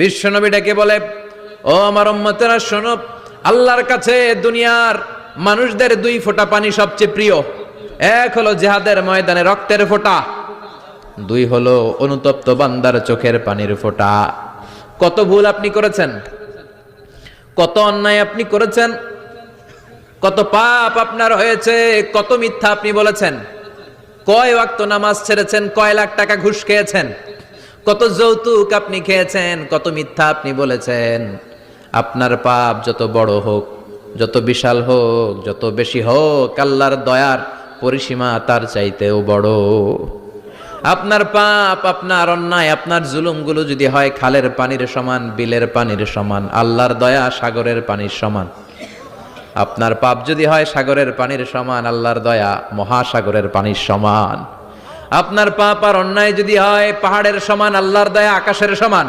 বিশ্বনবী ডেকে বলে, ও আমার উম্মতেরা শোনো, আল্লাহর কাছে দুনিয়ার মানুষদের দুই ফোঁটা পানি সবচেয়ে প্রিয়। এক হলো জিহাদের ময়দানে রক্তের ফোঁটা, দুই হলো অনুতপ্ত বান্দার চোখের পানির ফোঁটা। কত ভুল আপনি করেছেন, কত অন্যায় আপনি করেছেন, কত পাপ আপনার হয়েছে, কত মিথ্যা আপনি বলেছেন, কয় ওয়াক্ত নামাজ ছেড়েছেন, কয় লাখ টাকা ঘুষ খেয়েছেন, কত যৌতুক আপনি খেয়েছেন, কত মিথ্যা আপনি বলেছেন। আপনার পাপ যত বড় হোক, যত বিশাল হোক, যত বেশি হোক, আল্লাহর দয়ার পরিসীমা তার চাইতেও বড়। আপনার পাপ, আপনার অন্যায়, আপনার জুলুমগুলো যদি হয় খালের পানির সমান, বিলের পানির সমান, আল্লাহর দয়া সাগরের পানির সমান। আপনার পাপ যদি হয় সাগরের পানির সমান, আল্লাহর দয়া মহাসাগরের পানির সমান। আপনার পাপ আর অন্যায় যদি হয় পাহাড়ের সমান, আল্লাহর দয়া আকাশের সমান।